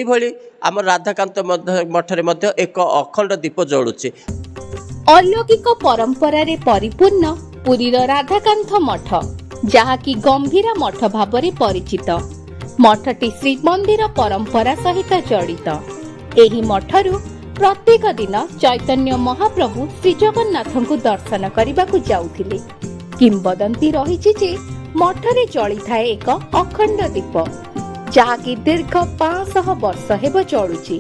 भली आम राधाकांत मठरे मध्य एक अखंड दीप जलुचे। अलौकिक परंपरा रे परिपूर्ण पुरीर राधाकांत मठ जहाँकि गंभीरा मठ भावरे परिचित। मठटी श्रीमंदिर परंपरा सहित जड़ित। एही मठरू प्रत्येक दिन चैतन्य महाप्रभु श्री जगन्नाथ को दर्शन करने को जाउथिले। किंबदंती रहिछि जे मठरे जळी थाए एक अखंड दीप जहाँकि दीर्घ 500 वर्ष हेब जळुछि।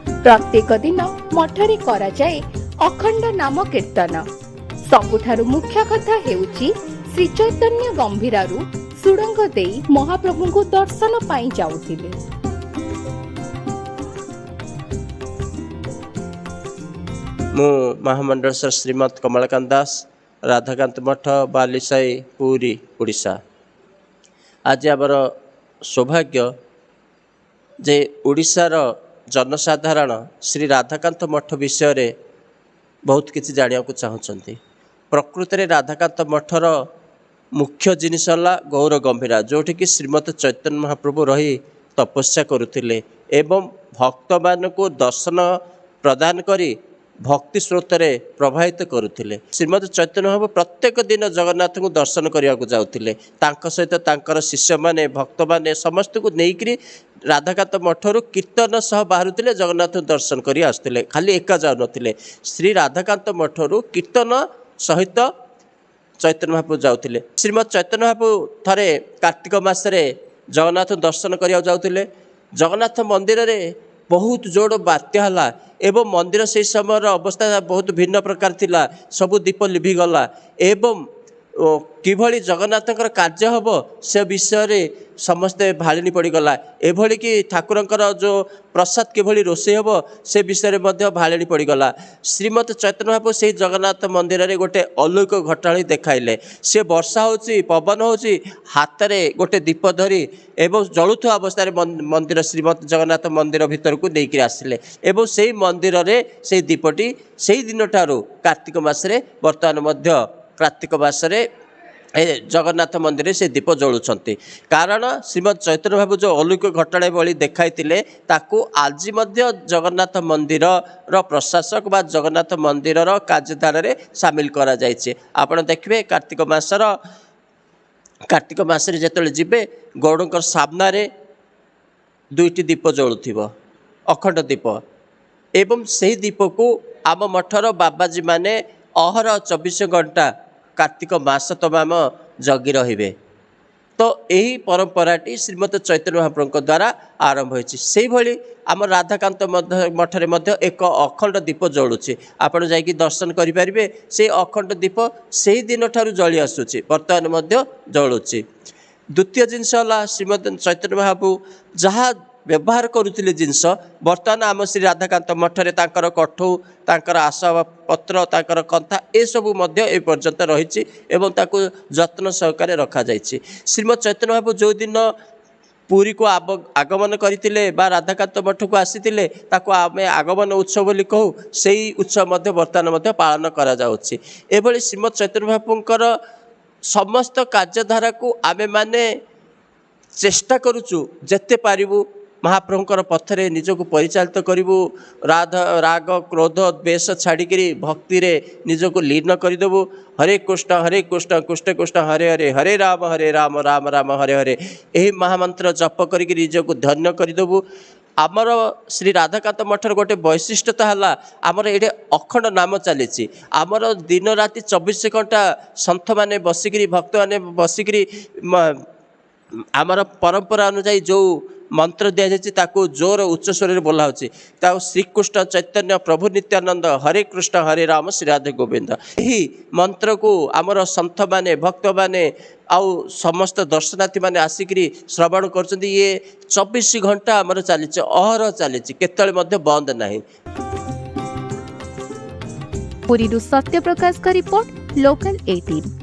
प्रत्येक दिन मठरे करा जाए अखंड नाम कीर्तन। सबुठारु मुख्य कथा हेउछि श्री चैतन्य गंभीरारू सुडंग देई महाप्रभु को दर्शन पाई जाउथिले। मु महामंडल सर श्रीमद कमलकांत दास राधाकांत मठ बालीसाई पुरी ओडिशा। आज आमर सौभाग्य जे ओडिशार जनसाधारण श्री राधाकांत मठ विषय बहुत किसी जानिया को चाहते। प्रकृत में राधाकांत मठर मुख्य जिनिस है गौर गंभीरा जोटि कि श्रीमद चैतन्य महाप्रभु रही तपस्या करुथिले एवं भक्त मान को दर्शन प्रदान करी भक्ति स्रोत रे प्रभावित करुथिले। श्रीमद चैतन्य महाप्रभु प्रत्येक दिन जगन्नाथ को दर्शन करने को जाउथिले। तांका सहित तांकर शिष्य माने भक्त माने समस्त को नेइकरी राधाकांत मठरू कीर्तन सह बाहरुथिले जगन्नाथ दर्शन करी आसुथिले। खाली एका जाउ नथिले, श्री राधाकांत मठरू कीर्तन सहित चैतन्य महाप्रभु जाउथिले। श्रीमद चैतन्य महाप्रभु थरे कार्तिक मासरे जगन्नाथ दर्शन करिया जाउथिले। जगन्नाथ मंदिर रे बहुत जोड़ बात्या हला एवं मंदिर से समय अवस्था बहुत भिन्न प्रकार थिला। सबु दीप लिभिगला एवं किभली जगन्नाथंकर कार्य हम से विषय रे समस्ते भालिनी पड़गला। एभली कि ठाकुरंकर जो प्रसाद किभली रोषे हम से विषय में भालिनी पड़गला। श्रीमद चैतन्य महाप्रभु से जगन्नाथ मंदिर रे गोटे अलौकिक घटना देखाइले। से वर्षा होची पवन होची हाथ रे गोटे दीप धरी एवं जलुथुआ अवस्था मंदिर श्रीमद जगन्नाथ मंदिर भीतर को लेकर आसिले एवं से मंदिर रे से दीपटी से दिन ठारू कार्तिक मासरे वर्तमान कार्तिक मासरे जगन्नाथ मंदिर से दीप जलुंट। कारण श्रीमद चैतन्य महाप्रभु जो अलौकिक घटना भली देखाइतिले ताकू आज जगन्नाथ मंदिर प्रशासक बा जगन्नाथ मंदिर कार्यधारा रे सामिल करा जायछि। आपण देखिबे कार्तिक मासरे जेतले जिबे गौड़कर सामना रे दुईटी दीप जलुथिबो अखंड दीप एवं से दीप को आम मठर बाबाजी माने अहर 24 घंटा कार्तिक मास तमाम जगी रहिबे। तो यही परंपराटी श्रीमद चैतन्य महाप्रभु द्वारा आरंभ होइछि। से भली आम राधाकांत मठरे मध्य एक अखंड दीप जलुचे। आपण जाइकी दर्शन करि परिबे। से अखंड दीप से दिन ठारू जली आसुछि वर्तमान मध्य जलुचे। द्वितीय जिनस है श्रीमद चैतन्य महाप्रभु जहाँ व्यवहार करुले जिनस बर्तमान आम श्री राधाकांत मठरे तांकर कठौ तांकर आशा पत्र तांकर कंथा ए सबु मध्य ए पर्यंत रही एवं ताकू जत्न सहकारे रखा जाइछि। श्रीमद चैतन्य महाप्रभु जो दिन पुरी को आगमन करते बा राधाकांत मठ को आसीथिले ताकू आमे आगमन उत्सव बोली कहू। सेही उत्सव मध्य बर्तमान मध्य पालन करा जाउछि। एभली श्रीमद चैतन्य महाप्रभुंकर समस्त कार्यधारा को आमे माने चेष्टा करुचु जेते पारिबु महाप्रभुंकर पथरे निजको परिचालित करिबु। राग क्रोध द्वेष छाड़िकी भक्ति रे निजको लीन करदेबु। हरे कृष्ण कृष्ण कृष्ण हरे हरे हरे राम राम राम हरे हरे यही महामंत्र जप करिकी निजको धन्य करदेबु। आमर श्री राधाकांत मठर गोटे वैशिष्ट्यता है आमर ये अखंड नाम चली। आमर दिन राति 24 घंटा सन्थ मैंने बसिकी भक्त मैंने बसिकी आमर परंपरा अनुजाई जो मंत्र दि जाए जोर उच्च स्वर बोला हो श्रीकृष्ण चैतन्य प्रभु नित्यानंद हरे कृष्ण हरे राम श्री राधे गोविंद। यही मंत्र को आमर सन्थ माने भक्त माने आउ समस्त दर्शनार्थी माने आसिकी श्रवण कर ये 24 घंटा आमर चली अहर चली केतले मध्य बंद नहीं। पुरी सत्य प्रकाश का रिपोर्ट लोकल 18।